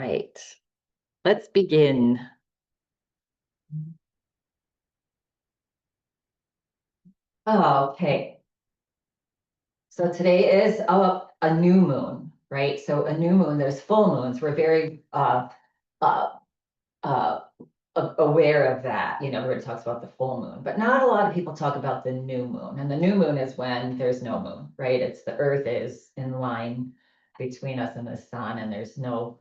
Right. Let's begin. Okay. So today is a new moon, right? So a new moon, there's full moons. We're very uh, uh, aware of that. Everybody talks about the full moon, but not a lot of people talk about the new moon. And the new moon is when there's no moon, right? It's the earth is in line between us and the sun, and there's no,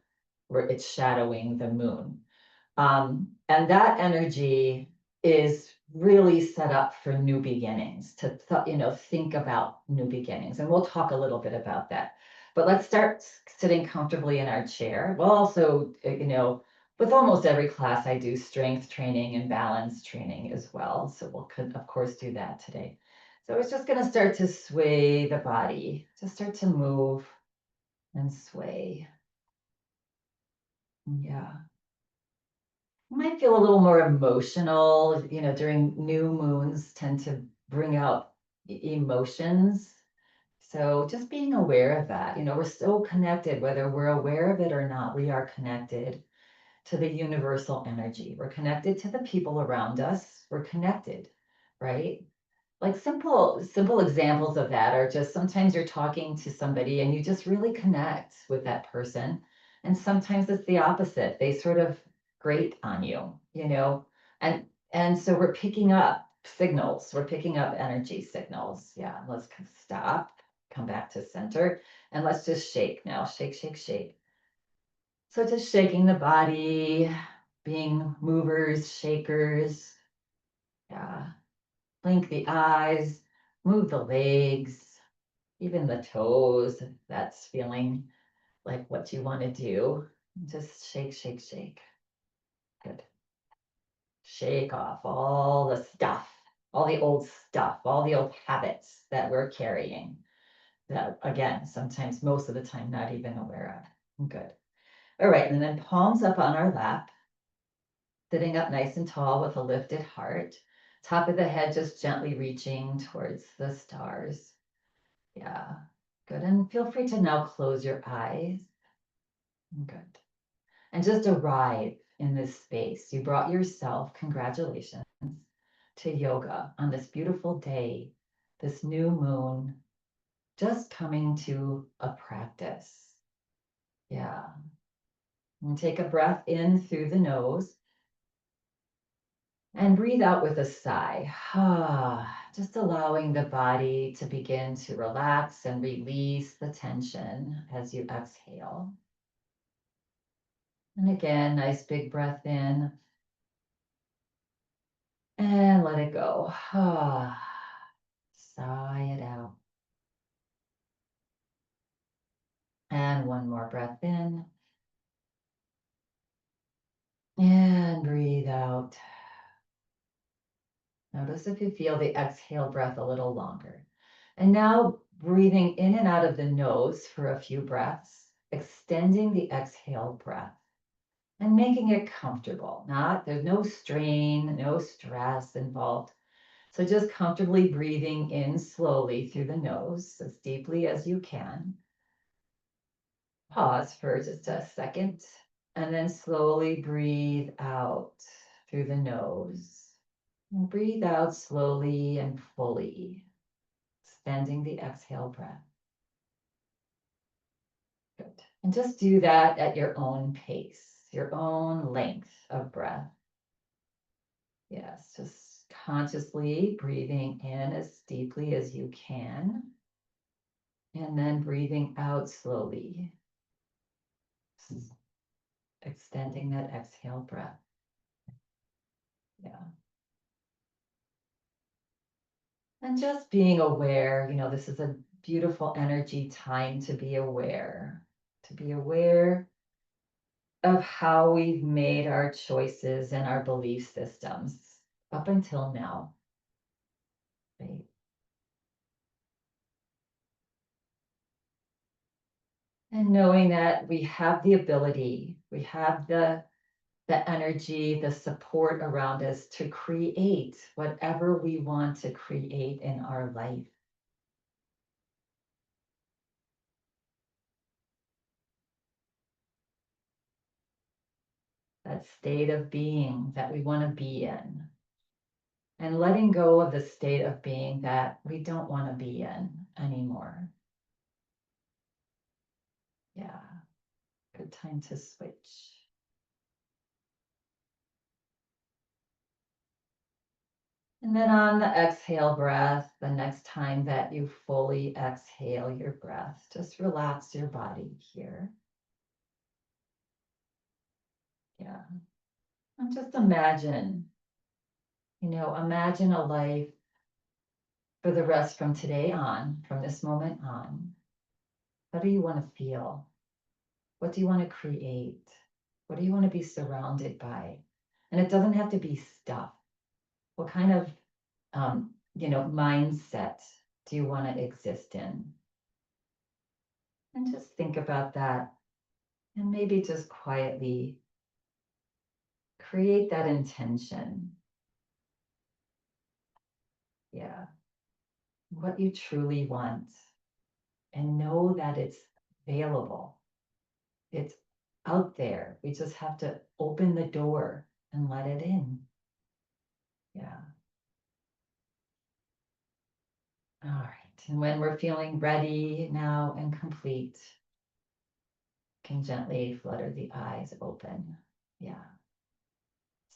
where it's shadowing the moon. And that energy is really set up for new beginnings, to think about new beginnings. And we'll talk a little bit about that. But let's start sitting comfortably in our chair. We'll also, with almost every class, I do strength training and balance training as well. So could, of course, do that today. So it's just going to start to sway the body, just start to move and sway. Yeah. You might feel a little more emotional, during new moons tend to bring out emotions. So just being aware of that, we're so connected, whether we're aware of it or not, we are connected to the universal energy. We're connected to the people around us. We're connected, right? Like simple examples of that are just sometimes you're talking to somebody and you just really connect with that person. And sometimes it's the opposite. They sort of grate on you. And so we're picking up signals. We're picking up energy signals. Yeah, let's stop, come back to center, and let's just shake now. Shake, shake, shake. So just shaking the body, being movers, shakers. Yeah. Blink the eyes, move the legs, even the toes, if that's feeling like what you want to do. Just shake, shake, shake. Good. Shake off all the stuff, all the old stuff, all the old habits that we're carrying. That, again, sometimes, most of the time, not even aware of. Good. All right, and then palms up on our lap, sitting up nice and tall with a lifted heart. Top of the head just gently reaching towards the stars. Yeah, good. And feel free to now close your eyes. Good. And just arrive in this space. You brought yourself, congratulations, to yoga on this beautiful day, this new moon, just coming to a practice. Yeah. And take a breath in through the nose and breathe out with a sigh. Just allowing the body to begin to relax and release the tension as you exhale. And again, nice big breath in and let it go. Sigh it out. And one more breath in and breathe out. Notice if you feel the exhale breath a little longer. And now breathing in and out of the nose for a few breaths, extending the exhale breath and making it comfortable. There's no strain, no stress involved. So just comfortably breathing in slowly through the nose as deeply as you can. Pause for just a second and then slowly breathe out through the nose. And breathe out slowly and fully, extending the exhale breath. Good. And just do that at your own pace, your own length of breath. Yes, just consciously breathing in as deeply as you can. And then breathing out slowly, extending that exhale breath. Yeah. And just being aware, this is a beautiful energy time to be aware of how we've made our choices and our belief systems up until now. Right? And knowing that we have the ability, we have the energy, the support around us to create whatever we want to create in our life. that state of being that we want to be in, and letting go of the state of being that we don't want to be in anymore. Yeah, good time to switch. And then on the exhale breath, the next time that you fully exhale your breath, just relax your body here. Yeah. And just imagine, imagine a life for the rest from today on, from this moment on. How do you want to feel? What do you want to create? What do you want to be surrounded by? And it doesn't have to be stuff. What kind of, mindset do you want to exist in? And just think about that, and maybe just quietly create that intention. Yeah. What you truly want, and know that it's available. It's out there. We just have to open the door and let it in. Yeah. All right. And when we're feeling ready now and complete, can gently flutter the eyes open. Yeah.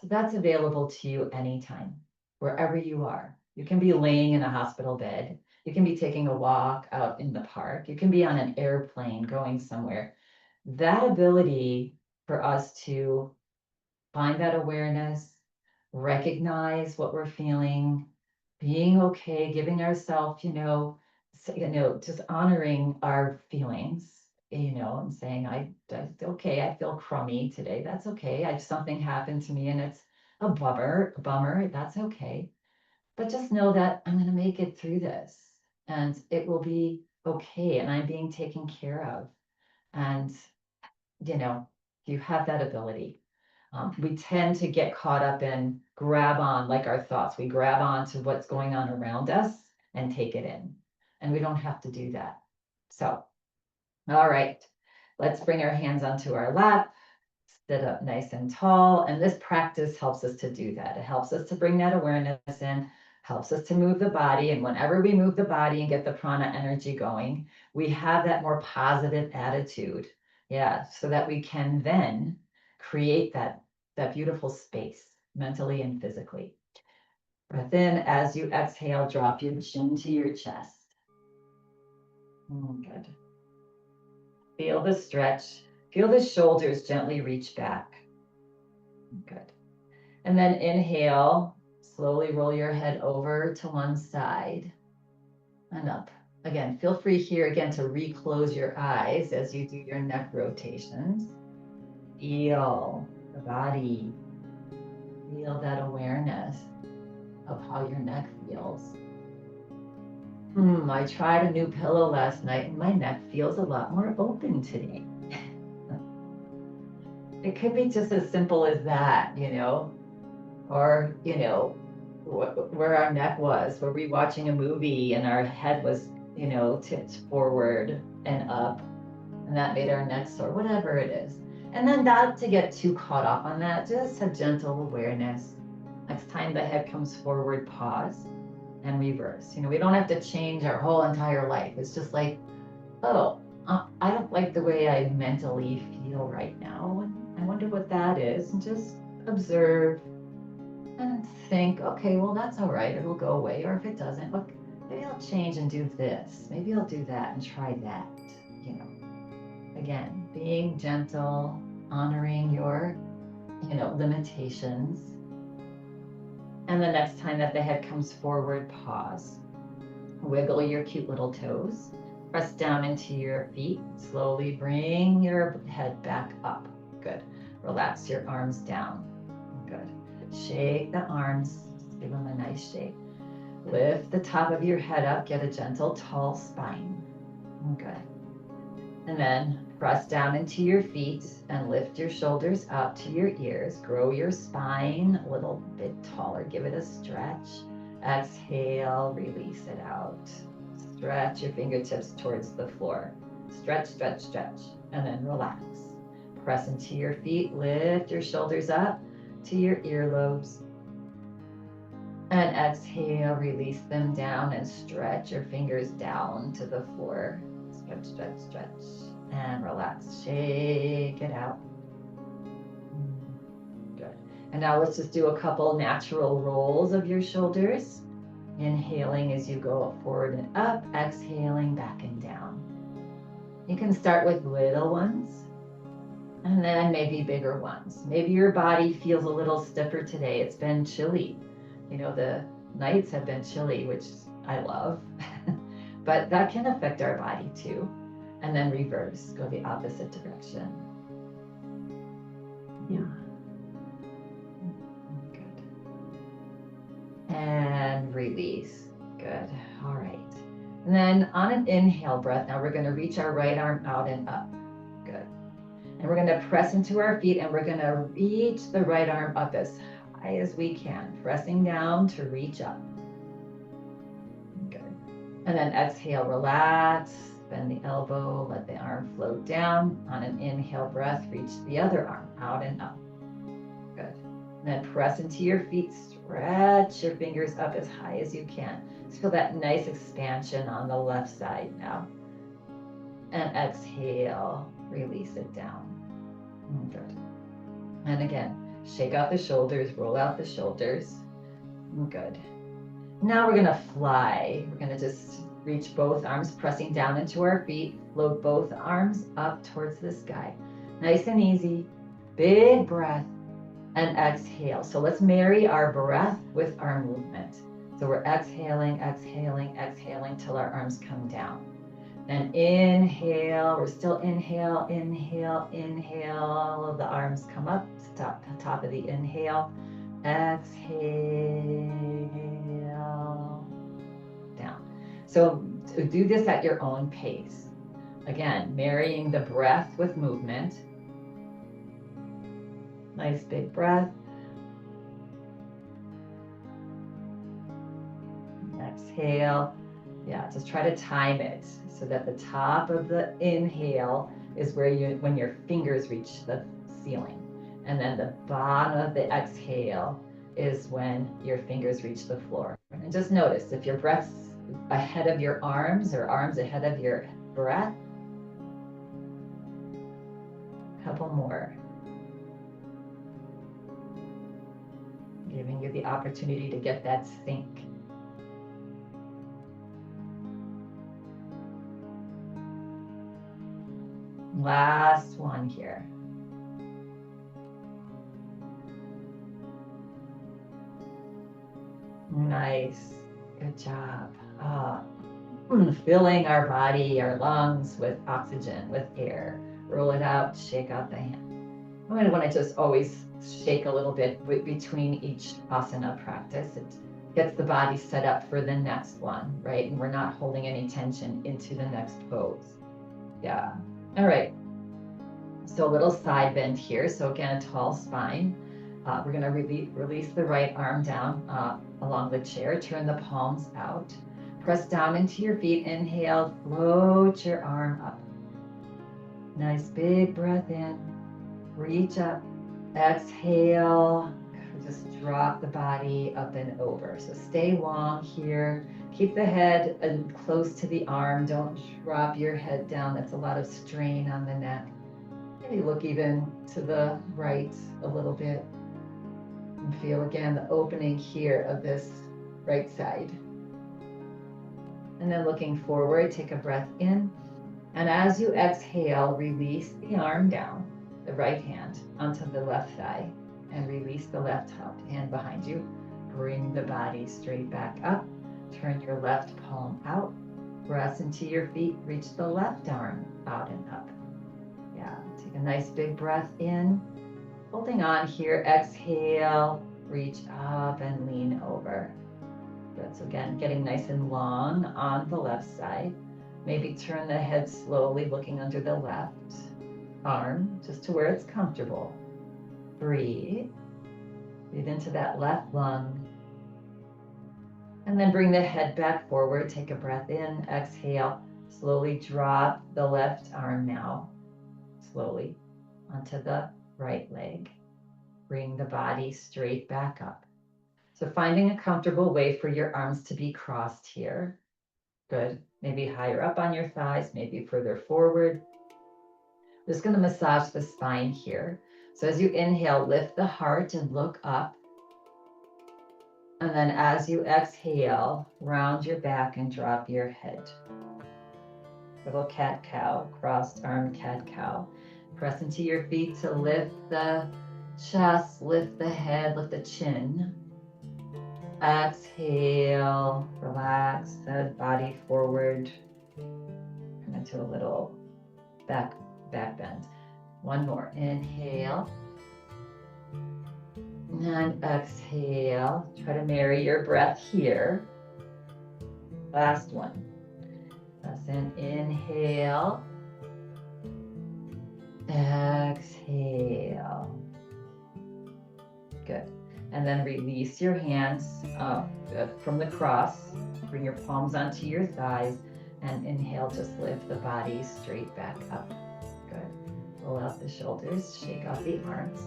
So that's available to you anytime, wherever you are. You can be laying in a hospital bed. You can be taking a walk out in the park. You can be on an airplane going somewhere. That ability for us to find that awareness, recognize what we're feeling, being okay, giving ourselves, just honoring our feelings, and saying, okay, I feel crummy today. That's okay. Something happened to me and it's a bummer. That's okay. But just know that I'm going to make it through this and it will be okay. And I'm being taken care of. And, you have that ability. We tend to get caught up in grab on, like our thoughts. We grab on to what's going on around us and take it in. And we don't have to do that. So, all right, let's bring our hands onto our lap, sit up nice and tall. And this practice helps us to do that. It helps us to bring that awareness in, helps us to move the body. And whenever we move the body and get the prana energy going, we have that more positive attitude. Yeah, so that we can then create that beautiful space mentally and physically. Breath in. As you exhale, drop your chin to your chest. Good. Feel the stretch. Feel the shoulders gently reach back. Good. And then inhale, slowly roll your head over to one side and up. Again, feel free here again to reclose your eyes as you do your neck rotations. Feel the body. Feel that awareness of how your neck feels. I tried a new pillow last night and my neck feels a lot more open today. It could be just as simple as that, or, where our neck was. Were we watching a movie and our head was, tipped forward and up, and that made our neck sore, whatever it is. And then not to get too caught up on that, just a gentle awareness. Next time the head comes forward, pause and reverse. We don't have to change our whole entire life. It's just like, oh, I don't like the way I mentally feel right now. I wonder what that is. And just observe and think, okay, well, that's all right. It'll go away. Or if it doesn't, look, maybe I'll change and do this. Maybe I'll do that and try that. Again, being gentle, honoring your, limitations. And the next time that the head comes forward, pause. Wiggle your cute little toes. Press down into your feet. Slowly bring your head back up. Good. Relax your arms down. Good. Shake the arms. Give them a nice shake. Lift the top of your head up. Get a gentle, tall spine. Good. And then press down into your feet and lift your shoulders up to your ears. Grow your spine a little bit taller. Give it a stretch. Exhale, release it out. Stretch your fingertips towards the floor. Stretch, stretch, stretch, and then relax. Press into your feet, lift your shoulders up to your earlobes. And exhale, release them down and stretch your fingers down to the floor. Stretch, stretch, stretch, and relax. Shake it out. Good. And now let's just do a couple natural rolls of your shoulders. Inhaling as you go forward and up, exhaling back and down. You can start with little ones and then maybe bigger ones. Maybe your body feels a little stiffer today. It's been chilly. You know, the nights have been chilly, which I love, but that can affect our body too. And then reverse, go the opposite direction. Yeah. Good. And release. Good. All right. And then on an inhale breath, now we're going to reach our right arm out and up. Good. And we're going to press into our feet and we're going to reach the right arm up as high as we can, pressing down to reach up. Good. And then exhale, relax, bend the elbow, let the arm float down. On an inhale breath, reach the other arm out and up. Good. And then press into your feet, stretch your fingers up as high as you can. Just feel that nice expansion on the left side now. And exhale, release it down. Good. And again, shake out the shoulders, roll out the shoulders. Good. Now we're gonna fly. We're gonna just reach both arms, pressing down into our feet, float both arms up towards the sky. Nice and easy, big breath, and exhale. So let's marry our breath with our movement. So we're exhaling, exhaling, exhaling till our arms come down. Then inhale, we're still inhale, inhale, inhale. The arms come up, top of the inhale. Exhale, down. So do this at your own pace. Again, marrying the breath with movement. Nice big breath. Exhale. Yeah, just try to time it so that the top of the inhale is where when your fingers reach the ceiling. And then the bottom of the exhale is when your fingers reach the floor. And just notice if your breath's ahead of your arms or arms ahead of your breath. A couple more. Giving you the opportunity to get that sync. Last one here. Nice. Good job. Filling our body, our lungs with oxygen, with air. Roll it out, shake out the hand. I'm going to want to just always shake a little bit between each asana practice. It gets the body set up for the next one, right? And we're not holding any tension into the next pose. Yeah. All right. So a little side bend here. So again, a tall spine. We're going to release the right arm down along the chair. Turn the palms out. Press down into your feet. Inhale, float your arm up. Nice big breath in. Reach up. Exhale. Just drop the body up and over. So stay long here. Keep the head close to the arm. Don't drop your head down. That's a lot of strain on the neck. Maybe look even to the right a little bit. And feel again the opening here of this right side. And then looking forward, take a breath in. And as you exhale, release the arm down, the right hand onto the left thigh, and release the left hand behind you. Bring the body straight back up. Turn your left palm out. Press into your feet. Reach the left arm out and up. Yeah, take a nice big breath in. Holding on here, exhale, reach up and lean over. Good, so again, getting nice and long on the left side. Maybe turn the head slowly, looking under the left arm, just to where it's comfortable. Breathe. Breathe into that left lung. And then bring the head back forward. Take a breath in, exhale. Slowly drop the left arm now. Slowly. onto the right leg. Bring the body straight back up. So finding a comfortable way for your arms to be crossed here. Good. Maybe higher up on your thighs, maybe further forward. I'm just going to massage the spine here. So as you inhale, lift the heart and look up. And then as you exhale, round your back and drop your head. Little cat-cow, crossed arm cat-cow. Press into your feet to lift the chest, lift the head, lift the chin. Exhale, relax the body forward. Come into a little back bend. One more, inhale. And exhale, try to marry your breath here. Last one. Press in, inhale. Exhale. Good. And then release your hands up from the cross. Bring your palms onto your thighs and inhale, just lift the body straight back up. Good. Roll out the shoulders, shake out the arms.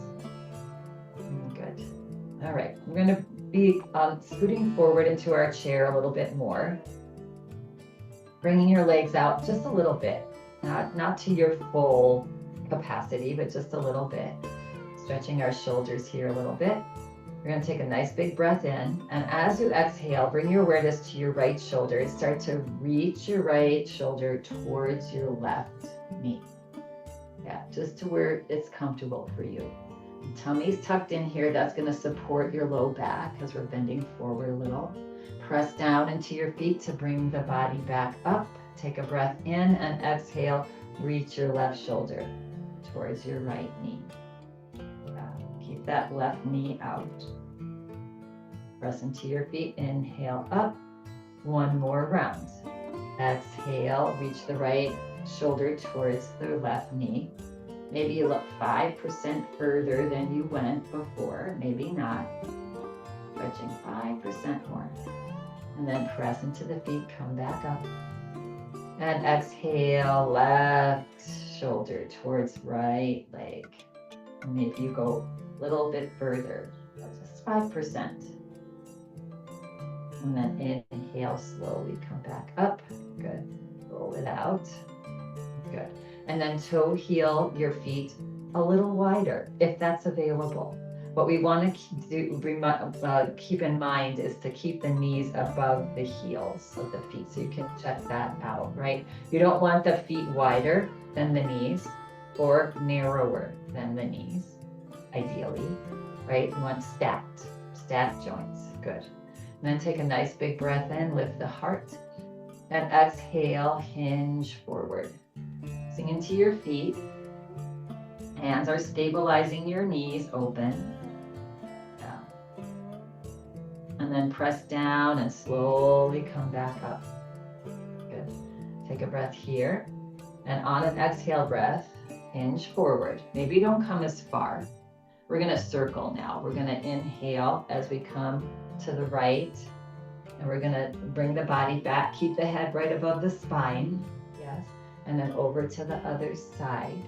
Good. All right, we're going to be scooting forward into our chair a little bit more. Bringing your legs out just a little bit, not to your full capacity, but just a little bit. Stretching our shoulders here a little bit. We're going to take a nice big breath in, and as you exhale, bring your awareness to your right shoulder and start to reach your right shoulder towards your left knee. Yeah, just to where it's comfortable for you. Tummy's tucked in here. That's going to support your low back as we're bending forward a little. Press down into your feet to bring the body back up. Take a breath in and exhale. Reach your left shoulder towards your right knee. Keep that left knee out. Press into your feet. Inhale up. One more round. Exhale. Reach the right shoulder towards the left knee. Maybe you look 5% further than you went before. Maybe not. Stretching 5% more. And then press into the feet, come back up. And exhale, left shoulder towards right leg. And maybe you go a little bit further, just 5%. And then inhale, slowly come back up. Good. Roll it out. Good. And then toe heel your feet a little wider if that's available. What we want to keep in mind is to keep the knees above the heels of the feet, so you can check that out, right? You don't want the feet wider than the knees or narrower than the knees, ideally, right? You want stacked joints. Good. And then take a nice big breath in, lift the heart, and exhale, hinge forward. Sink into your feet. Hands are stabilizing your knees open. And then press down and slowly come back up. Good. Take a breath here. And on an exhale breath, hinge forward. Maybe you don't come as far. We're going to circle now. We're going to inhale as we come to the right. And we're going to bring the body back. Keep the head right above the spine. Yes. And then over to the other side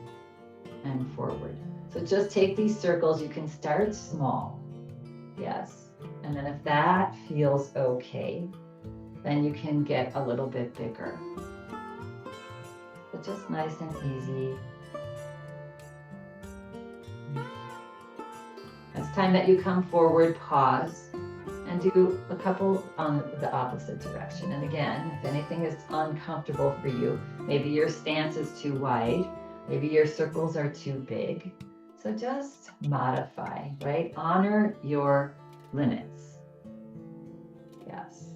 and forward. So just take these circles. You can start small. Yes. And then if that feels okay, then you can get a little bit bigger. But just nice and easy. It's time that you come forward, pause, and do a couple on the opposite direction. And again, if anything is uncomfortable for you, maybe your stance is too wide, maybe your circles are too big. So just modify, right? Honor your limits. Yes.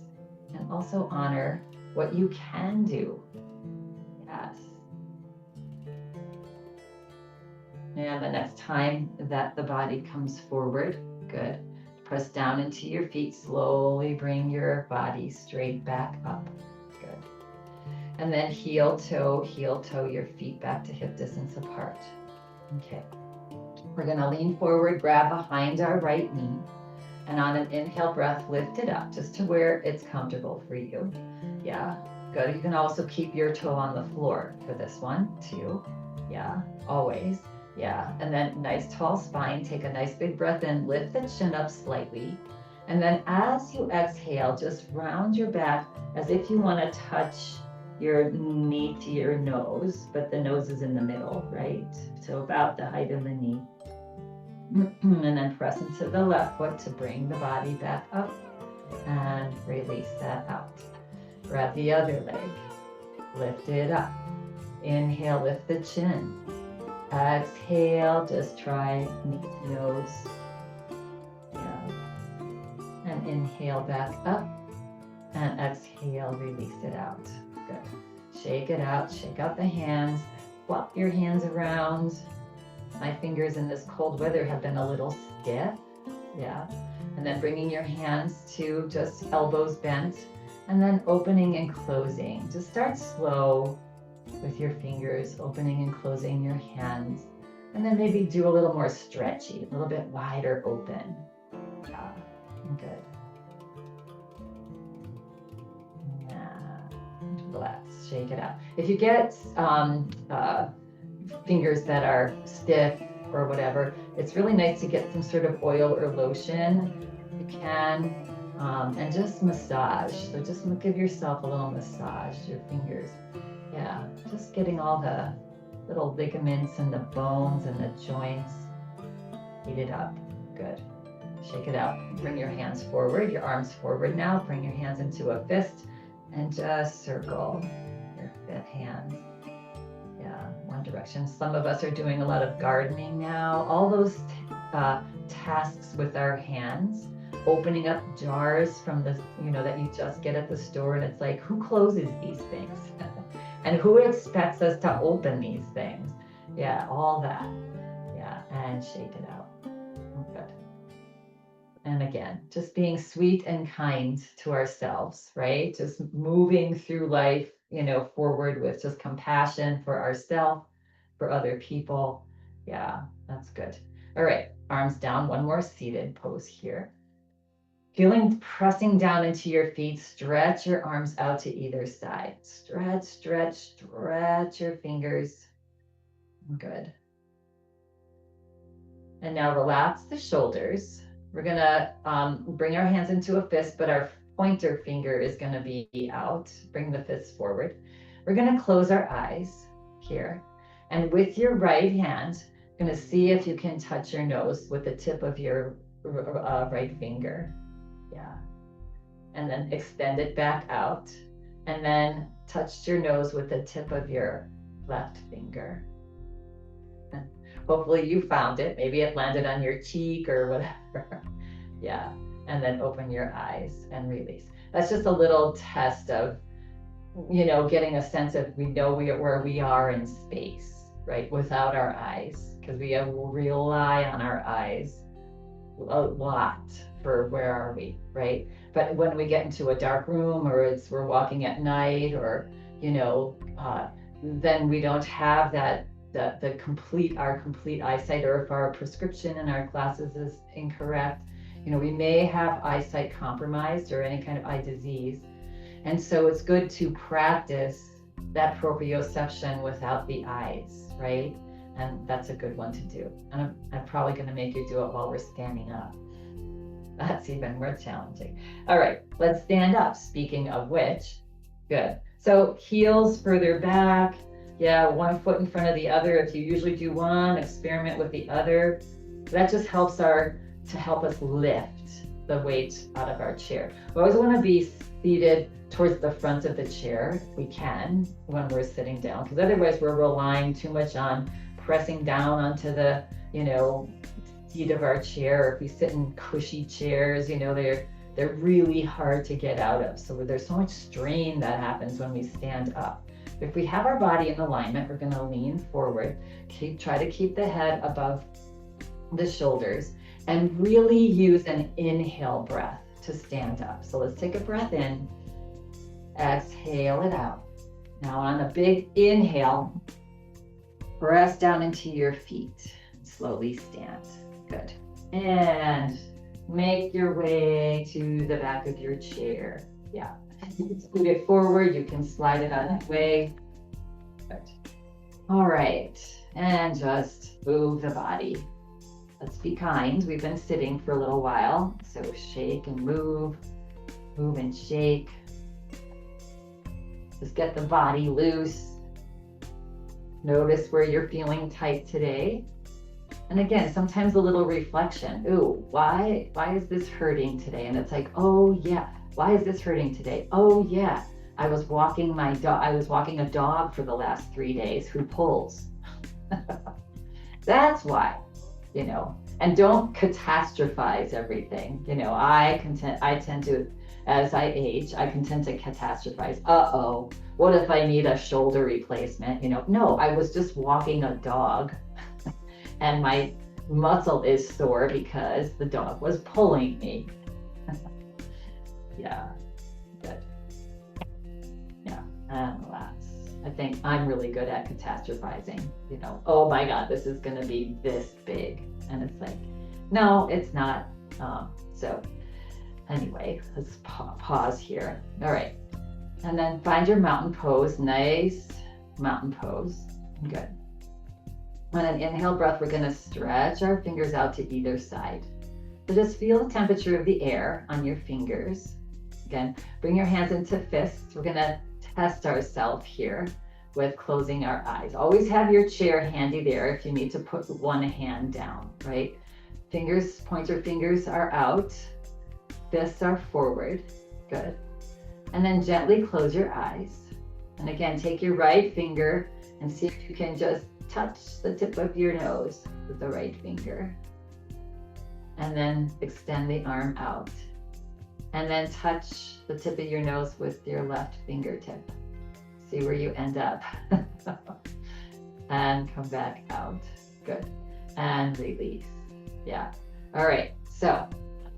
And also honor what you can do. Yes. And the next time that the body comes forward, good. Press down into your feet, slowly bring your body straight back up. Good. And then heel toe your feet back to hip distance apart. Okay. We're going to lean forward, grab behind our right knee, and on an inhale breath, lift it up just to where it's comfortable for you. Yeah, good. You can also keep your toe on the floor for this one too. Yeah, always. Yeah, and then nice tall spine. Take a nice big breath in, lift the chin up slightly. And then as you exhale, just round your back as if you want to touch your knee to your nose, but the nose is in the middle, right? So about the height of the knee. And then press into the left foot to bring the body back up and release that out. Grab the other leg, lift it up. Inhale, lift the chin. Exhale, just try knee to nose. Yeah. And inhale back up and exhale, release it out. Good. Shake it out, shake out the hands, flop your hands around. My fingers in this cold weather have been a little stiff. Yeah. And then bringing your hands to just elbows bent and then opening and closing. Just start slow with your fingers, opening and closing your hands. And then maybe do a little more stretchy, a little bit wider open. Yeah. Good. Relax, shake it out. If you get fingers that are stiff or whatever, it's really nice to get some sort of oil or lotion. You can, and just massage. So just give yourself a little massage to your fingers. Yeah, just getting all the little ligaments and the bones and the joints heated up. Good. Shake it out. Bring your hands forward, your arms forward now. Bring your hands into a fist and just circle your fifth hand. Yeah, one direction. Some of us are doing a lot of gardening now. All those tasks with our hands, opening up jars from the, that you just get at the store. And it's like, who closes these things? And who expects us to open these things? Yeah, all that. Yeah, and shake it out. Good. And again, just being sweet and kind to ourselves, right? Just moving through life, forward with just compassion for ourselves, for other people. Yeah, that's good. All right, arms down, one more seated pose here. Feeling pressing down into your feet, stretch your arms out to either side. Stretch, stretch, stretch your fingers. Good. And now relax the shoulders. We're gonna bring our hands into a fist, but our pointer finger is gonna be out. Bring the fist forward. We're gonna close our eyes here. And with your right hand, gonna see if you can touch your nose with the tip of your right finger. Yeah. And then extend it back out. And then touch your nose with the tip of your left finger. And hopefully you found it. Maybe it landed on your cheek or whatever. Yeah. And then open your eyes and release. That's just a little test of, getting a sense of where we are in space, right? Without our eyes, because we rely on our eyes a lot for where are we, right? But when we get into a dark room or we're walking at night or, then we don't have that our complete eyesight, or if our prescription in our glasses is incorrect, we may have eyesight compromised or any kind of eye disease. And so it's good to practice that proprioception without the eyes, right? And that's a good one to do. And I'm probably going to make you do it while we're standing up. That's even more challenging. All right, let's stand up. Speaking of which, good. So heels further back. Yeah, one foot in front of the other. If you usually do one, experiment with the other. That just helps to help us lift the weight out of our chair. We always want to be seated towards the front of the chair if we can when we're sitting down, because otherwise we're relying too much on pressing down onto the, seat of our chair. Or if we sit in cushy chairs, they're really hard to get out of. So there's so much strain that happens when we stand up. If we have our body in alignment, we're going to lean forward, try to keep the head above the shoulders, and really use an inhale breath to stand up. So let's take a breath in, exhale it out. Now on a big inhale, press down into your feet, slowly stand. Good. And make your way to the back of your chair. Yeah. You can scoot it forward, you can slide it out that way. Good. All right. And just move the body. Let's be kind. We've been sitting for a little while. So shake and move and shake. Just get the body loose. Notice where you're feeling tight today. And again, sometimes a little reflection. Ooh, why is this hurting today? And it's like, oh yeah, why is this hurting today? Oh yeah, I was walking my dog. I was walking a dog for the last 3 days who pulls. That's why, and don't catastrophize everything. I tend to, as I age, I can tend to catastrophize. Uh-oh, what if I need a shoulder replacement? No, I was just walking a dog and my muscle is sore because the dog was pulling me. Yeah, good. Yeah, and relax. I think I'm really good at catastrophizing. Oh my God, this is going to be this big. And it's like, no, it's not. So anyway, let's pause here. All right. And then find your mountain pose. Nice mountain pose. Good. On an inhale breath, we're going to stretch our fingers out to either side. So just feel the temperature of the air on your fingers. Again, bring your hands into fists. We're going to test ourselves here with closing our eyes. Always have your chair handy there if you need to put one hand down, right? Pointer fingers are out. Fists are forward. Good. And then gently close your eyes. And again, take your right finger and see if you can just touch the tip of your nose with the right finger. And then extend the arm out. And then touch the tip of your nose with your left fingertip. See where you end up. And come back out. Good. And release. Yeah. All right. So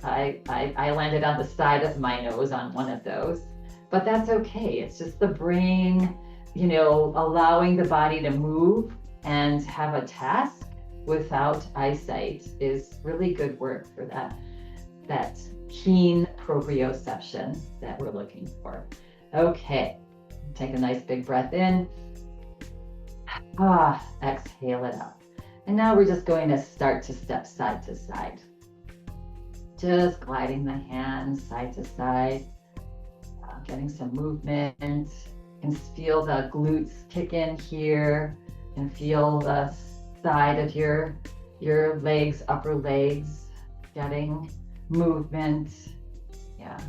I landed on the side of my nose on one of those, but that's okay. It's just the brain, allowing the body to move and have a task without eyesight is really good work for that keen proprioception that we're looking for. Okay, take a nice big breath in. Exhale it out. And now we're just going to start to step side to side. Just gliding the hands side to side, getting some movement. You can feel the glutes kick in here and feel the side of your legs, upper legs, getting movement. Yeah,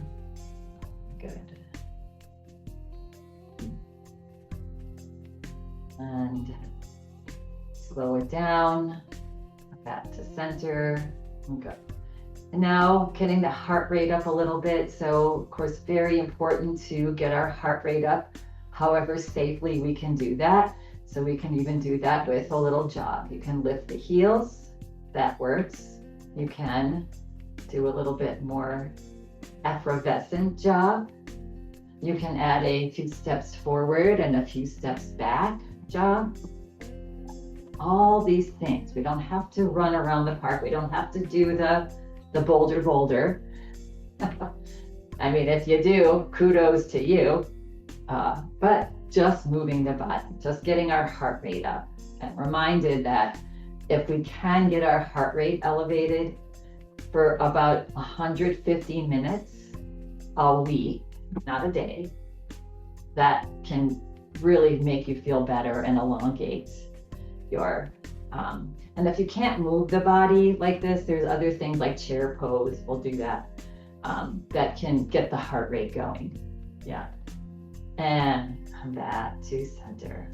good. And slow it down, back to center. Good. And now getting the heart rate up a little bit. So of course, very important to get our heart rate up, however safely we can do that. So we can even do that with a little jog. You can lift the heels, that works. You can do a little bit more effervescent jog. You can add a few steps forward and a few steps back jog. All these things. We don't have to run around the park. We don't have to do the boulder. I mean, if you do, kudos to you. But just moving the body, just getting our heart rate up, and reminded that if we can get our heart rate elevated for about 150 minutes a week, not a day, that can really make you feel better and elongate your and if you can't move the body like this, there's other things like chair pose, we'll do that, that can get the heart rate going. Yeah. And come back to center.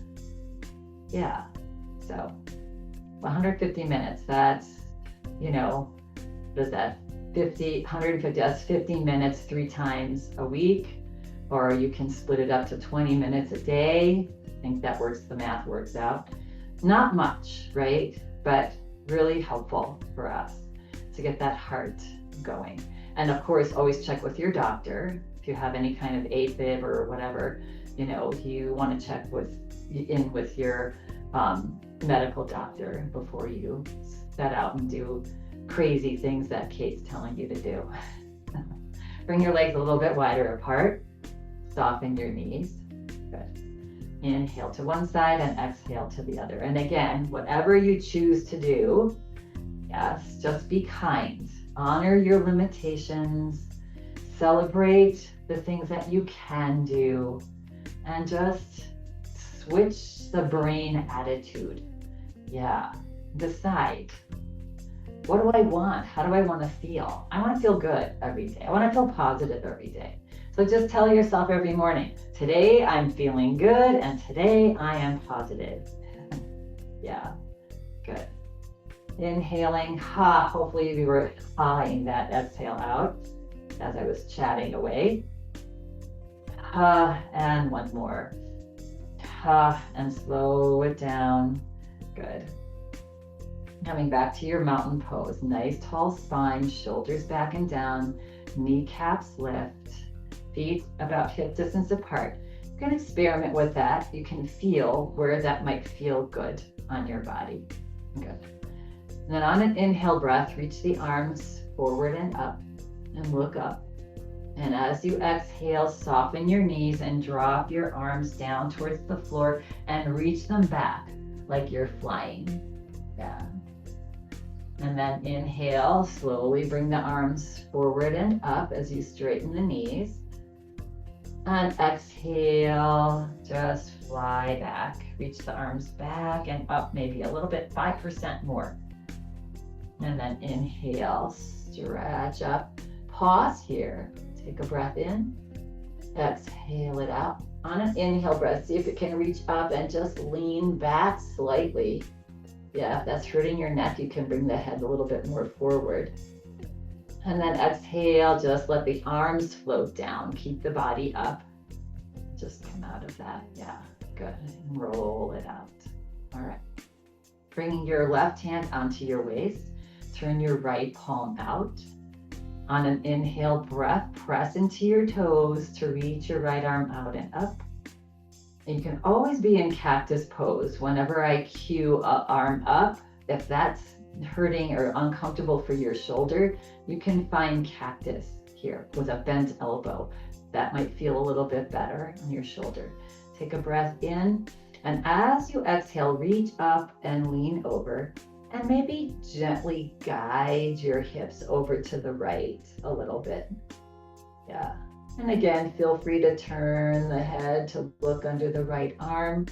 Yeah. So 150 minutes, that's, what is that? 150, that's 15 minutes 3 times a week, or you can split it up to 20 minutes a day. I think that works, the math works out. Not much, right? But really helpful for us to get that heart going. And of course, always check with your doctor if you have any kind of AFib or whatever. You want to check in with your medical doctor before you set out and do crazy things that Kate's telling you to do. Bring your legs a little bit wider apart. Soften your knees. Good. Inhale to one side and exhale to the other. And again, whatever you choose to do, yes, just be kind. Honor your limitations. Celebrate the things that you can do. And just switch the brain attitude. Yeah. Decide. What do I want? How do I want to feel? I want to feel good every day. I want to feel positive every day. So just tell yourself every morning, today I'm feeling good and today I am positive. Yeah, good. Inhaling, hopefully we were hawing that exhale out as I was chatting away. And one more. And slow it down. Good. Coming back to your mountain pose. Nice tall spine, shoulders back and down, kneecaps lift. Feet about hip distance apart. You can experiment with that. You can feel where that might feel good on your body. Good. And then on an inhale breath, reach the arms forward and up and look up. And as you exhale, soften your knees and drop your arms down towards the floor and reach them back like you're flying. Yeah. And then inhale, slowly bring the arms forward and up as you straighten the knees. And exhale, just fly back. Reach the arms back and up maybe a little bit, 5% more. And then inhale, stretch up. Pause here. Take a breath in. Exhale it out. On an inhale breath, see if it can reach up and just lean back slightly. Yeah, if that's hurting your neck, you can bring the head a little bit more forward. And then exhale, just let the arms float down. Keep the body up. Just come out of that. Yeah, good. And roll it out. All right. Bringing your left hand onto your waist. Turn your right palm out. On an inhale breath, press into your toes to reach your right arm out and up. And you can always be in cactus pose. Whenever I cue arm up, if that's hurting or uncomfortable for your shoulder, you can find cactus here with a bent elbow. That might feel a little bit better on your shoulder. Take a breath in, and as you exhale, reach up and lean over, and maybe gently guide your hips over to the right a little bit. Yeah. And again, feel free to turn the head to look under the right arm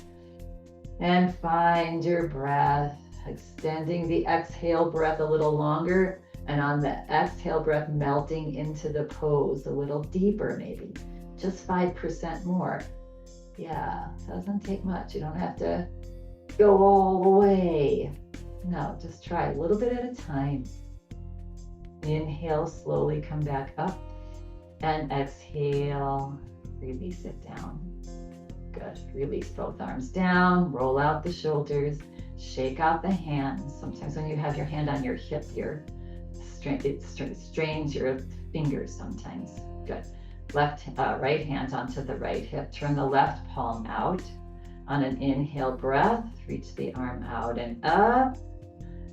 and find your breath. Extending the exhale breath a little longer, and on the exhale breath, melting into the pose a little deeper, maybe just 5% more. Yeah, doesn't take much. You don't have to go all the way. No, just try a little bit at a time. Inhale, slowly come back up, and exhale, release it down. Good. Release both arms down, roll out the shoulders. Shake out the hands. Sometimes when you have your hand on your hip here, it strains your fingers sometimes. Good. Right hand onto the right hip. Turn the left palm out. On an inhale breath, reach the arm out and up.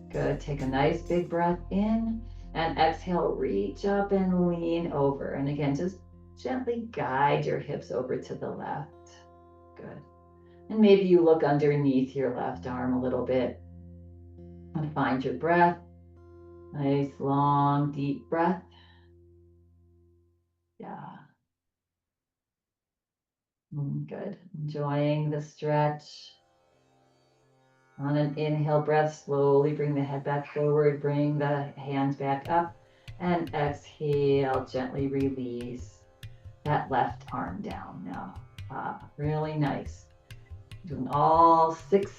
Good. Take a nice big breath in, and exhale, reach up and lean over. And again, just gently guide your hips over to the left. Good. And maybe you look underneath your left arm a little bit and find your breath. Nice, long, deep breath. Yeah. Good. Enjoying the stretch. On an inhale breath, slowly bring the head back forward, bring the hands back up, and exhale, gently release that left arm down now. Really nice. Doing all 6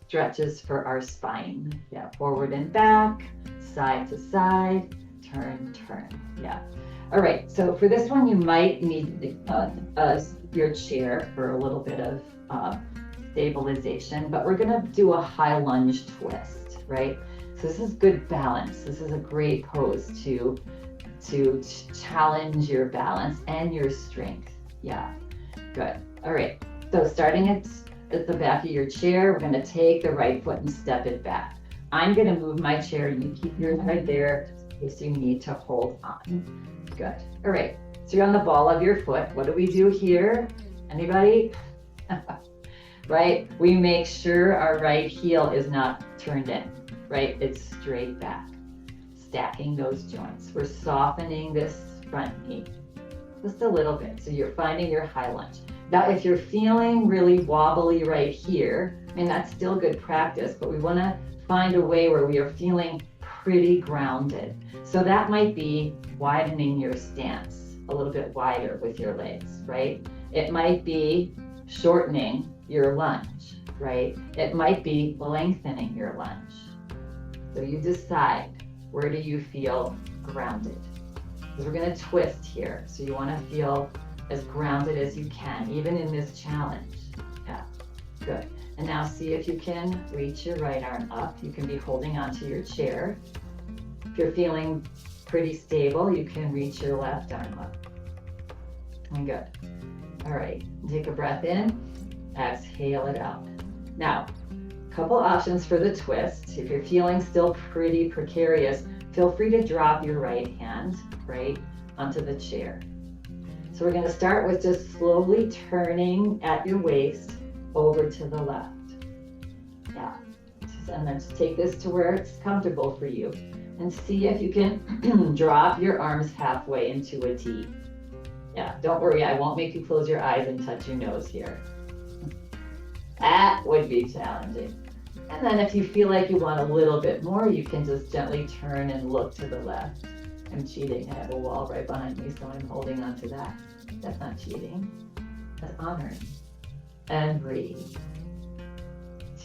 stretches for our spine. Yeah, forward and back, side to side, turn, turn. Yeah. All right, so for this one, you might need your chair for a little bit of stabilization, but we're gonna do a high lunge twist, right? So this is good balance. This is a great pose to challenge your balance and your strength. Yeah, good. All right, so starting at the back of your chair, we're gonna take the right foot and step it back. I'm gonna move my chair, you keep yours right there in case you need to hold on. Good, all right, so you're on the ball of your foot. What do we do here? Anybody? right? We make sure our right heel is not turned in, right? It's straight back, stacking those joints. We're softening this front knee just a little bit. So you're finding your high lunge. Now, if you're feeling really wobbly right here, I mean, that's still good practice, but we want to find a way where we are feeling pretty grounded. So that might be widening your stance a little bit wider with your legs, right? It might be shortening your lunge, right? It might be lengthening your lunge. So you decide, where do you feel grounded? Because we're going to twist here. So you want to feel as grounded as you can, even in this challenge. Yeah, good. And now see if you can reach your right arm up. You can be holding onto your chair. If you're feeling pretty stable, you can reach your left arm up. And good. All right, take a breath in, exhale it out. Now, a couple options for the twist. If you're feeling still pretty precarious, feel free to drop your right hand, right, onto the chair. So we're going to start with just slowly turning at your waist over to the left. Yeah. And then just take this to where it's comfortable for you and see if you can drop your arms halfway into a T. Yeah, don't worry, I won't make you close your eyes and touch your nose here. That would be challenging. And then if you feel like you want a little bit more, you can just gently turn and look to the left. I'm cheating. I have a wall right behind me, so I'm holding on to that. That's not cheating. That's honoring. And breathe.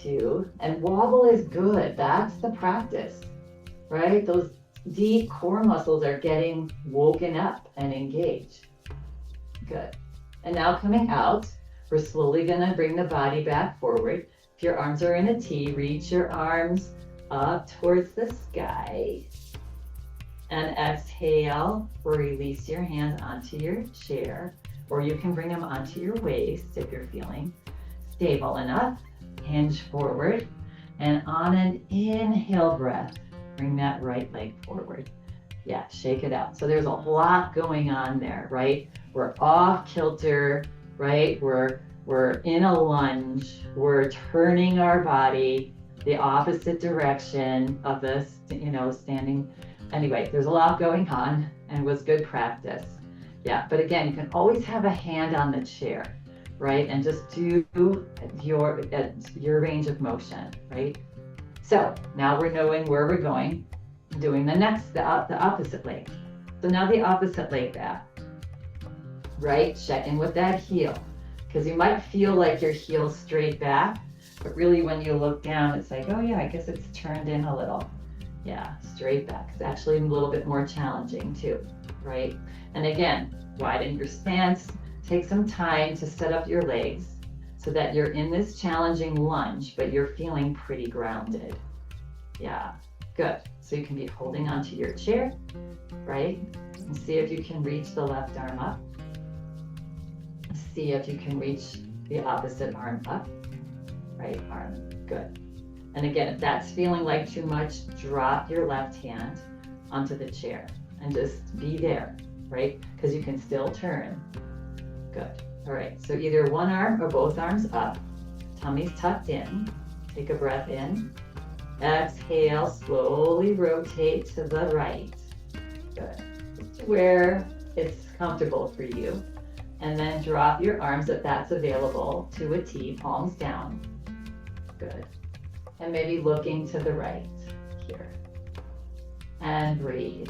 2. And wobble is good. That's the practice, right? Those deep core muscles are getting woken up and engaged. Good. And now coming out, we're slowly going to bring the body back forward. If your arms are in a T, reach your arms up towards the sky. And exhale, release your hands onto your chair, or you can bring them onto your waist if you're feeling stable enough. Hinge forward, and on an inhale breath, bring that right leg forward. Yeah, shake it out. So there's a lot going on there, right? We're off kilter, right? We're in a lunge. We're turning our body the opposite direction of this, standing. Anyway, there's a lot going on, and it was good practice. Yeah, but again, you can always have a hand on the chair, right? And just do your range of motion, right? So now we're knowing where we're going, doing the opposite leg. So now the opposite leg back, right? Check in with that heel, because you might feel like your heel's straight back, but really when you look down, it's like, oh yeah, I guess it's turned in a little. Yeah, straight back. It's actually a little bit more challenging too, right? And again, widen your stance. Take some time to set up your legs so that you're in this challenging lunge, but you're feeling pretty grounded. Yeah, good. So you can be holding onto your chair, right? And see if you can reach the left arm up. See if you can reach the opposite arm up. Right arm, good. And again, if that's feeling like too much, drop your left hand onto the chair and just be there, right? Because you can still turn. Good. All right, so either one arm or both arms up. Tummy's tucked in. Take a breath in. Exhale, slowly rotate to the right. Good. Just to where it's comfortable for you. And then drop your arms if that's available to a T, palms down. Good. And maybe looking to the right here. And breathe.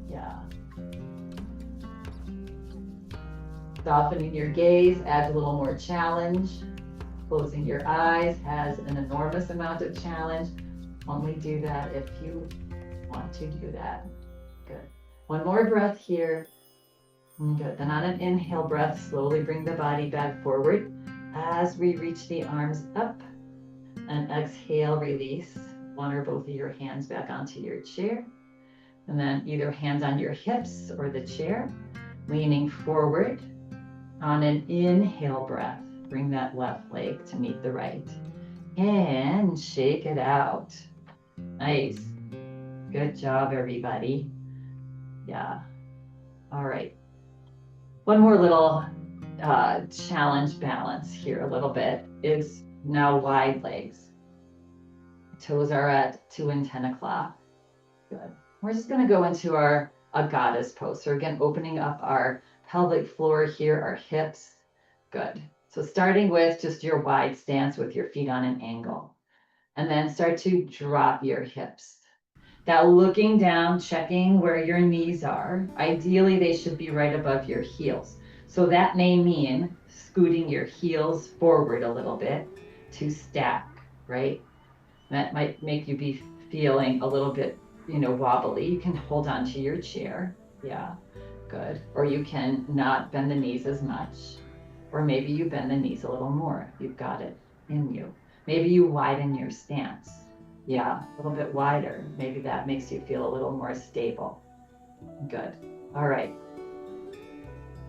Yeah. Softening your gaze adds a little more challenge. Closing your eyes has an enormous amount of challenge. Only do that if you want to do that. Good. One more breath here. Good. Then on an inhale breath, slowly bring the body back forward as we reach the arms up. And exhale, release one or both of your hands back onto your chair. And then either hands on your hips or the chair, leaning forward. On an inhale breath, bring that left leg to meet the right. And shake it out. Nice. Good job, everybody. Yeah. All right. One more little challenge balance here a little bit is now wide legs. Toes are at 2 and 10 o'clock. Good. We're just going to go into a goddess pose. So again, opening up our pelvic floor here, our hips. Good. So starting with just your wide stance with your feet on an angle. And then start to drop your hips. Now looking down, checking where your knees are. Ideally, they should be right above your heels. So that may mean scooting your heels forward a little bit to stack, right? That might make you be feeling a little bit, wobbly. You can hold on to your chair. Yeah, good. Or you can not bend the knees as much. Or maybe you bend the knees a little more. You've got it in you. Maybe you widen your stance. Yeah, a little bit wider. Maybe that makes you feel a little more stable. Good. All right.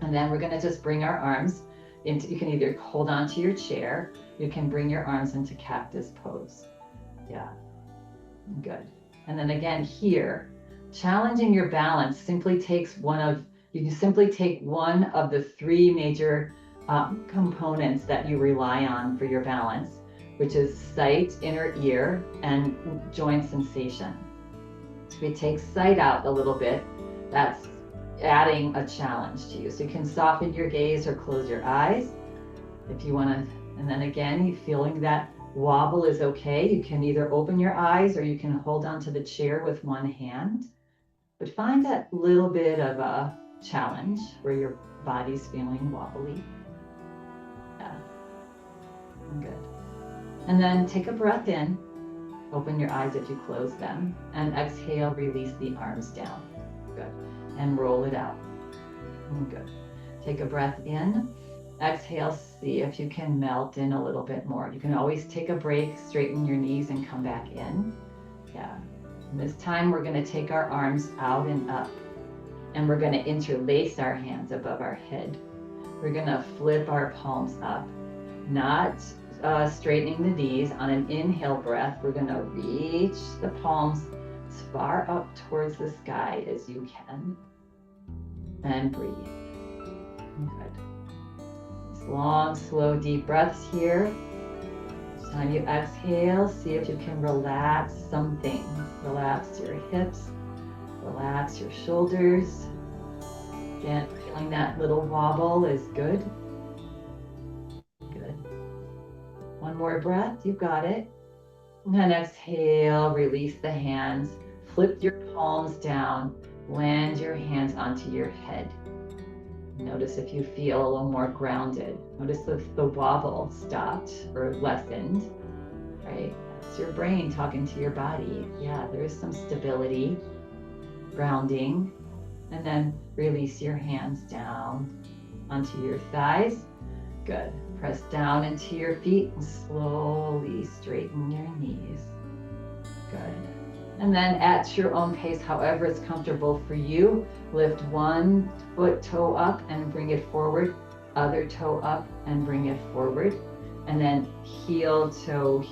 And then we're going to just bring our arms into, you can either hold on to your chair, you can bring your arms into cactus pose. Yeah, good. And then again here, challenging your balance simply takes you simply take one of the three major components that you rely on for your balance, which is sight, inner ear, and joint sensation. So if we take sight out a little bit, that's adding a challenge to you. So you can soften your gaze or close your eyes if you want to. And then again, you feeling that wobble is okay. You can either open your eyes or you can hold onto the chair with one hand. But find that little bit of a challenge where your body's feeling wobbly. Yeah. Good. And then take a breath in. Open your eyes if you close them. And exhale, release the arms down. Good. And roll it out. Good. Take a breath in. Exhale, see if you can melt in a little bit more. You can always take a break, straighten your knees and come back in. Yeah. And this time we're going to take our arms out and up. And we're going to interlace our hands above our head. We're going to flip our palms up. Not straightening the knees. On an inhale breath, we're going to reach the palms as far up towards the sky as you can. And breathe. Good. Long, slow, deep breaths here. Each time you exhale, see if you can relax some things. Relax your hips, relax your shoulders. Again, feeling that little wobble is good. Good. One more breath, you got it. And then exhale, release the hands. Flip your palms down. Land your hands onto your head. Notice if you feel a little more grounded. Notice if the wobble stopped or lessened, right? That's your brain talking to your body. Yeah, there's some stability, grounding, and then release your hands down onto your thighs. Good. Press down into your feet and slowly straighten your knees. Good. And then at your own pace, however it's comfortable for you, lift one foot toe up and bring it forward, other toe up and bring it forward, and then heel toe,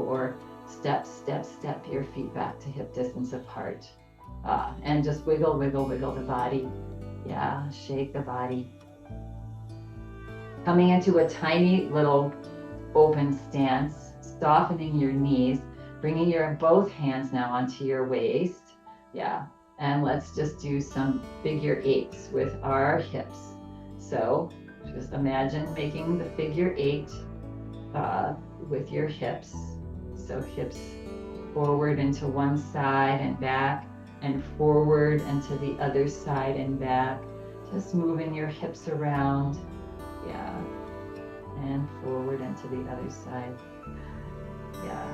or step, step, step your feet back to hip distance apart. And just wiggle, wiggle, wiggle the body. Yeah, shake the body. Coming into a tiny little open stance, softening your knees, bringing your both hands now onto your waist. Yeah, and let's just do some figure eights with our hips. So just imagine making the figure eight with your hips. So hips forward into one side and back, and forward and to the other side and back. Just moving your hips around. Yeah, and forward and to the other side. Yeah.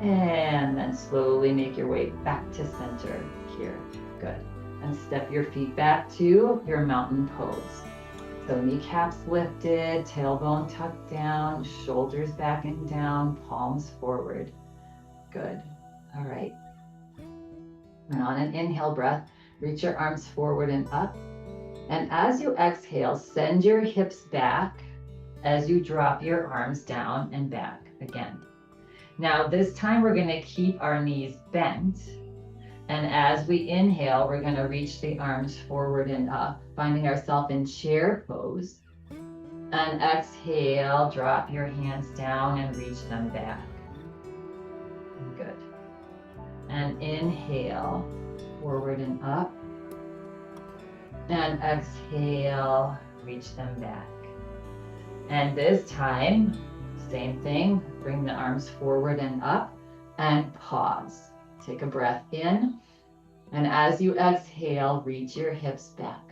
And then slowly make your way back to center here. Good. And step your feet back to your mountain pose. So kneecaps lifted, tailbone tucked down, shoulders back and down, palms forward. Good. All right. And on an inhale breath, reach your arms forward and up. And as you exhale, send your hips back as you drop your arms down and back again. Now this time we're going to keep our knees bent, And as we inhale, we're going to reach the arms forward and up, finding ourselves in chair pose. And exhale, drop your hands down and reach them back. Good. And inhale, forward and up. And exhale, reach them back. And this time, same thing, bring the arms forward and up and pause. Take a breath in. And as you exhale, reach your hips back.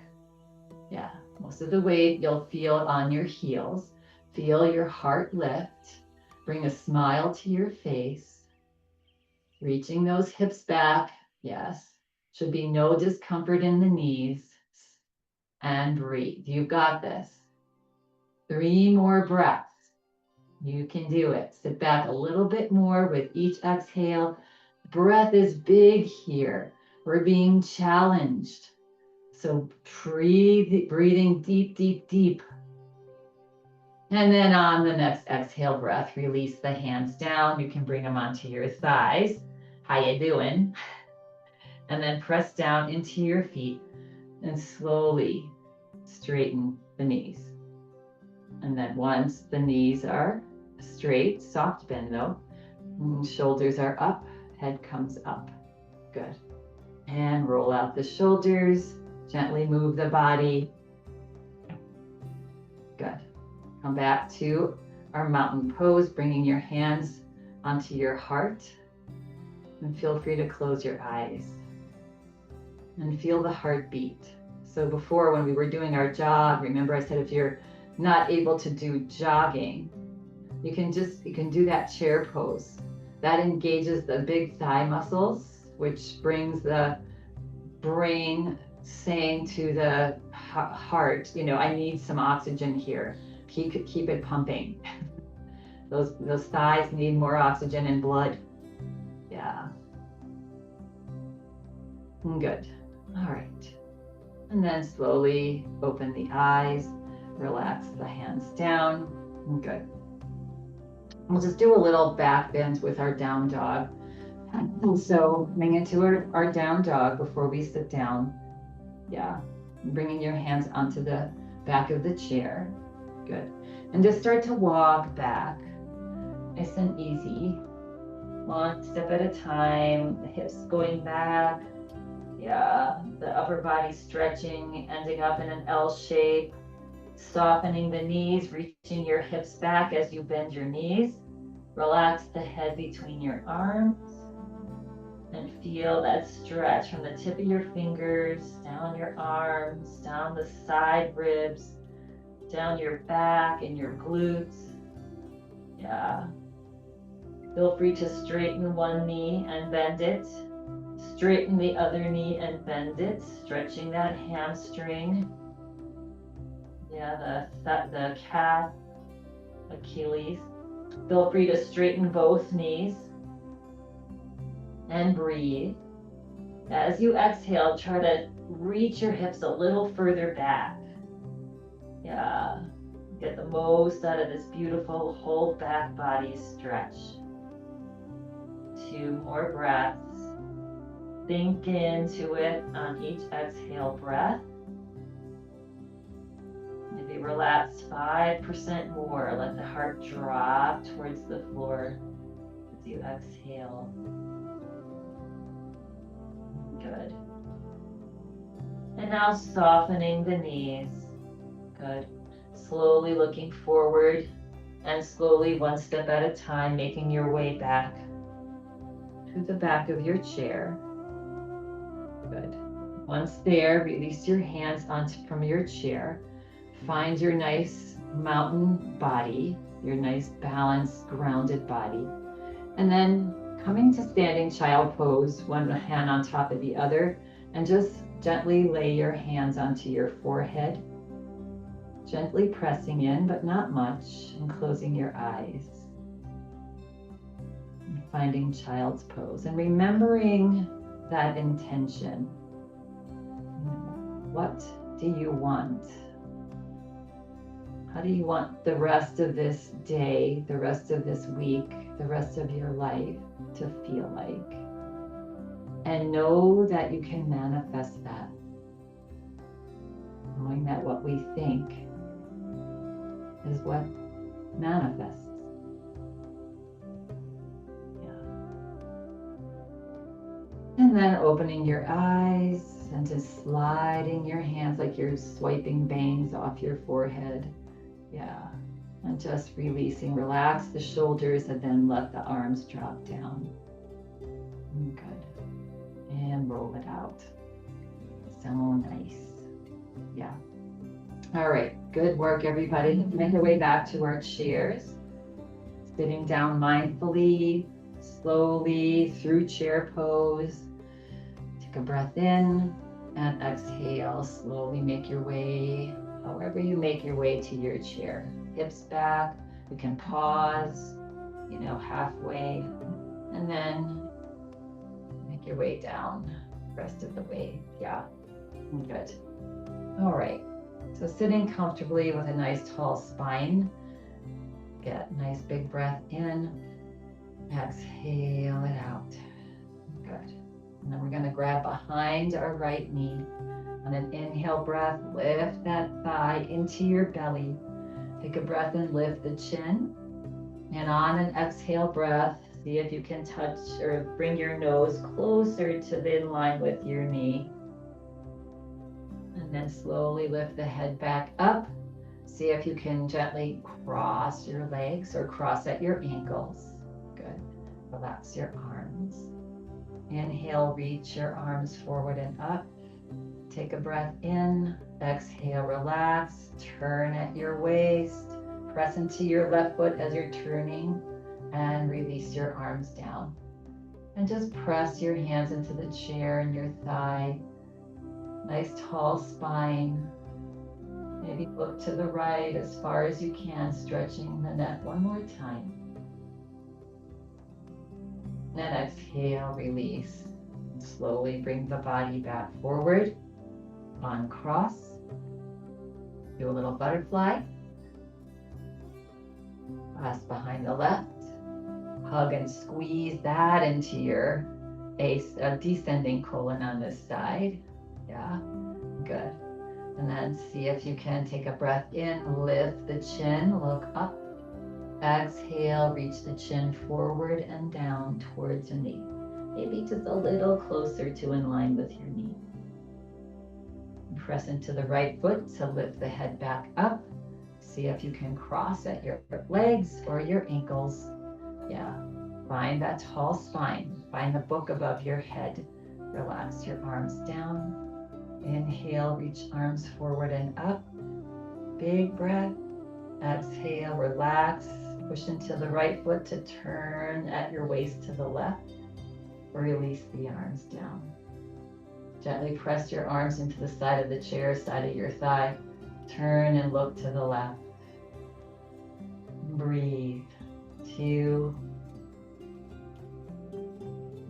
Yeah, most of the weight you'll feel on your heels. Feel your heart lift. Bring a smile to your face. Reaching those hips back. Yes. Should be no discomfort in the knees. And breathe. You've got this. 3 more breaths. You can do it. Sit back a little bit more with each exhale. Breath is big here. We're being challenged. So breathing deep, deep, deep. And then on the next exhale breath, release the hands down. You can bring them onto your thighs. How you doing? And then press down into your feet and slowly straighten the knees. And then once the knees are straight, soft bend though, shoulders are up, head comes up. Good. And roll out the shoulders, gently move the body. Good. Come back to our mountain pose, bringing your hands onto your heart. And feel free to close your eyes. And feel the heartbeat. So before, when we were doing our jog, remember I said if you're not able to do jogging, you can do that chair pose. That engages the big thigh muscles, which brings the brain saying to the heart, I need some oxygen here. Keep it pumping. Those thighs need more oxygen and blood. Yeah. Good. All right. And then slowly open the eyes, relax the hands down. Good. We'll just do a little back bend with our down dog. So coming into our down dog before we sit down. Yeah. Bringing your hands onto the back of the chair. Good. And just start to walk back. Nice and easy. One step at a time. The hips going back. Yeah. The upper body stretching, ending up in an L shape. Softening the knees, reaching your hips back as you bend your knees. Relax the head between your arms. And feel that stretch from the tip of your fingers, down your arms, down the side ribs, down your back and your glutes. Yeah. Feel free to straighten one knee and bend it. Straighten the other knee and bend it, stretching that hamstring. Yeah, the calf, Achilles. Feel free to straighten both knees. And breathe. As you exhale, try to reach your hips a little further back. Yeah. Get the most out of this beautiful whole back body stretch. 2 more breaths. Sink into it on each exhale breath. Maybe relax 5% more. Let the heart drop towards the floor as you exhale. Good. And now softening the knees. Good. Slowly looking forward and slowly one step at a time making your way back to the back of your chair. Good. Once there, release your hands from your chair. Find your nice mountain body, your nice balanced, grounded body. And then coming to standing child pose, one hand on top of the other, and just gently lay your hands onto your forehead, gently pressing in, but not much, and closing your eyes. And finding child's pose and remembering that intention. What do you want? How do you want the rest of this day, the rest of this week, the rest of your life to feel like? And know that you can manifest that. Knowing that what we think is what manifests. Yeah. And then opening your eyes and just sliding your hands like you're swiping bangs off your forehead. Yeah. And just releasing. Relax the shoulders and then let the arms drop down. Good. And roll it out. So nice. Yeah. All right. Good work, everybody. Make our way back to our chairs. Sitting down mindfully, slowly through chair pose. Take a breath in and exhale. Slowly make your way, however you make your way to your chair. Hips back. You can pause, halfway, and then make your way down the rest of the way. Yeah, good. All right. So sitting comfortably with a nice tall spine. Get a nice big breath in. Exhale it out. Good. And then we're going to grab behind our right knee. On an inhale breath, lift that thigh into your belly. Take a breath and lift the chin. And on an exhale breath, see if you can touch or bring your nose closer to the in line with your knee. And then slowly lift the head back up. See if you can gently cross your legs or cross at your ankles. Good. Relax your arms. Inhale, reach your arms forward and up. Take a breath in. Exhale, relax. Turn at your waist. Press into your left foot as you're turning and release your arms down. And just press your hands into the chair and your thigh. Nice tall spine. Maybe look to the right as far as you can, stretching the neck one more time. And exhale, release. Slowly bring the body back forward. Uncross. Do a little butterfly. Pass behind the left. Hug and squeeze that into your descending colon on this side. Yeah, good. And then see if you can take a breath in, lift the chin, look up. Exhale, reach the chin forward and down towards your knee. Maybe just a little closer to in line with your knee. Press into the right foot to lift the head back up. See if you can cross at your legs or your ankles. Yeah, find that tall spine. Find the book above your head. Relax your arms down. Inhale, reach arms forward and up. Big breath. Exhale, relax. Push into the right foot to turn at your waist to the left. Release the arms down. Gently press your arms into the side of the chair, side of your thigh. Turn and look to the left. Breathe. 2,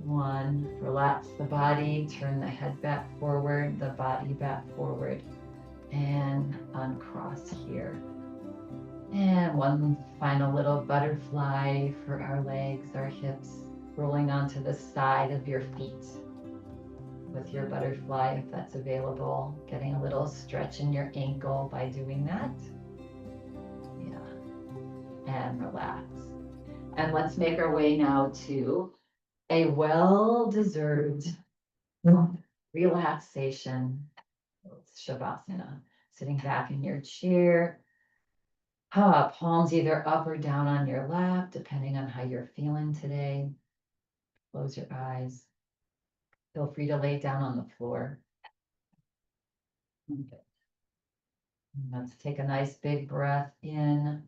1. Relax the body. Turn the head back forward, the body back forward. And uncross here. And one final little butterfly for our legs, our hips, rolling onto the side of your feet. With your butterfly, if that's available, getting a little stretch in your ankle by doing that. Yeah. And relax. And let's make our way now to a well-deserved relaxation. It's Shavasana. Sitting back in your chair. Palms either up or down on your lap, depending on how you're feeling today. Close your eyes. Feel free to lay down on the floor. Okay. Let's take a nice big breath in.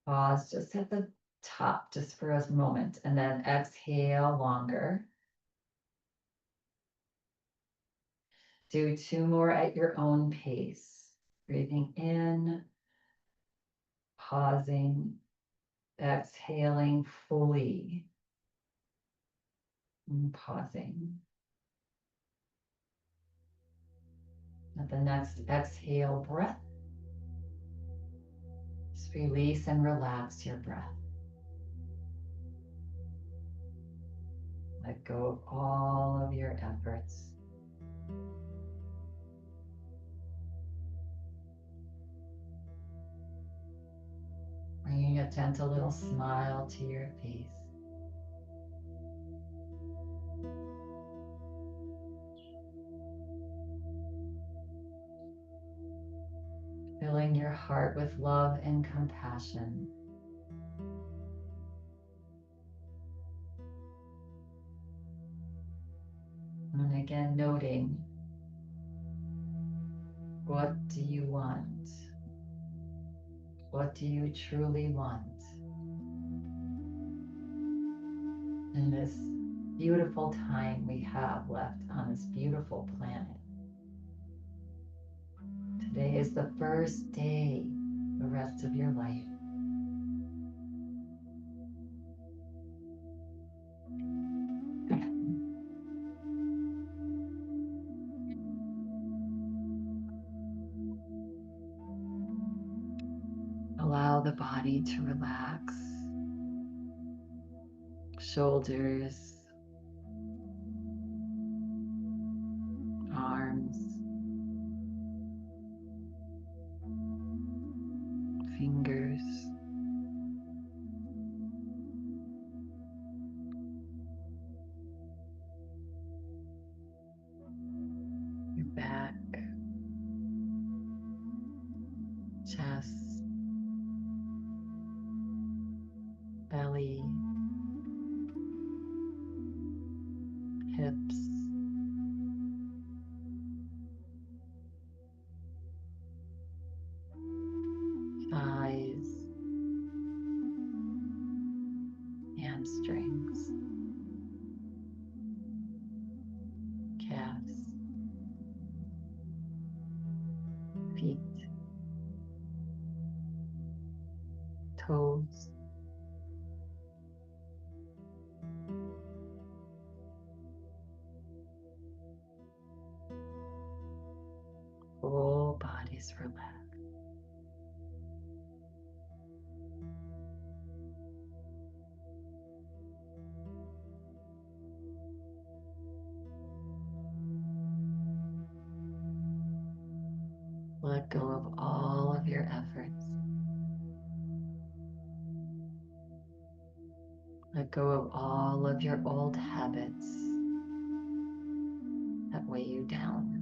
Pause just at the top, just for a moment, and then exhale longer. Do 2 more at your own pace. Breathing in, pausing, exhaling fully, and pausing. At the next exhale breath, just release and relax your breath. Let go of all of your efforts. Bringing a gentle little smile to your face. Filling your heart with love and compassion. And again, noting, what do you want? What do you truly want in this beautiful time we have left on this beautiful planet? Today is the first day, the rest of your life. Allow the body to relax. Shoulders, arms, fingers, your back, chest, belly, hips, thighs, hamstrings, calves, feet, toes, whole bodies relax. Let go of all of your efforts. Let go of all of your old habits that weigh you down.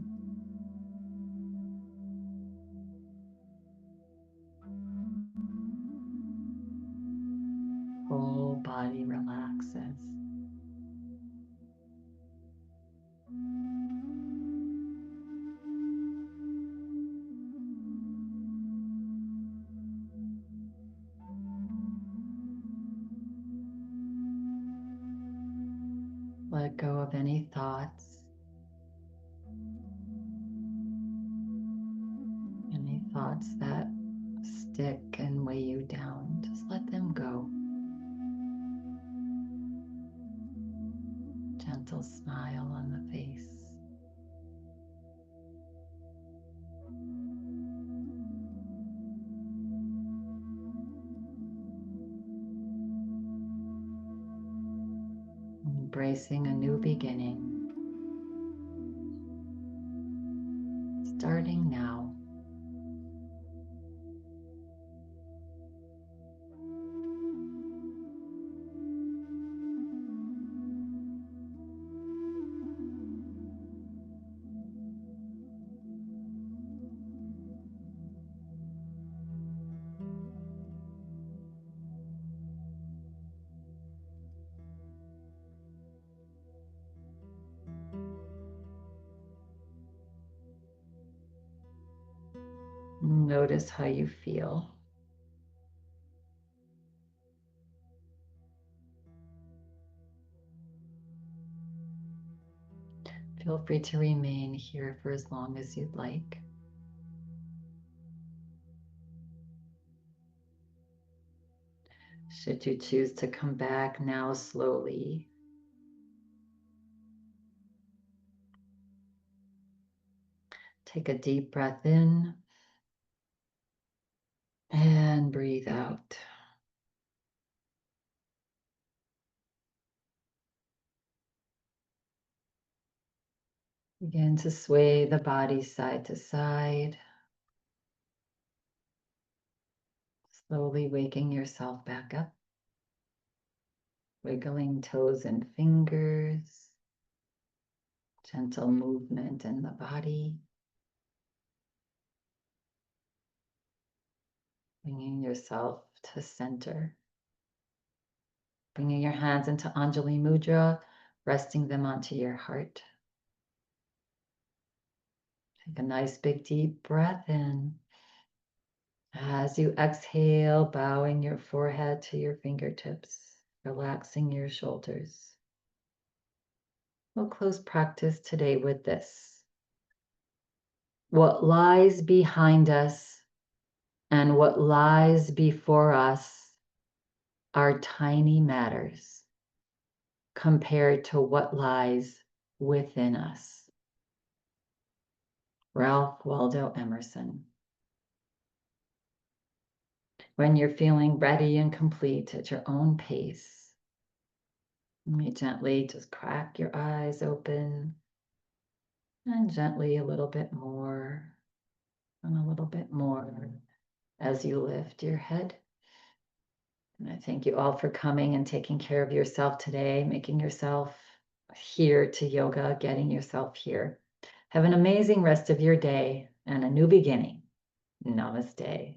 Whole body relaxes. Let go of any thoughts, that stick and weigh you down. Just let them go. Gentle smile on the face. Embracing a new beginning. Starting now. Notice how you feel. Feel free to remain here for as long as you'd like. Should you choose to come back now slowly, take a deep breath in and breathe out. Begin to sway the body side to side, slowly waking yourself back up, wiggling toes and fingers, gentle movement in the body, bringing yourself to center, bringing your hands into Anjali Mudra, resting them onto your heart. Take a nice big deep breath in. As you exhale, bowing your forehead to your fingertips, relaxing your shoulders. We'll close practice today with this. What lies behind us and what lies before us are tiny matters compared to what lies within us. Ralph Waldo Emerson. When you're feeling ready and complete at your own pace, you may gently just crack your eyes open and gently a little bit more and a little bit more as you lift your head. And I thank you all for coming and taking care of yourself today, making yourself here to yoga, getting yourself here. Have an amazing rest of your day and a new beginning. Namaste.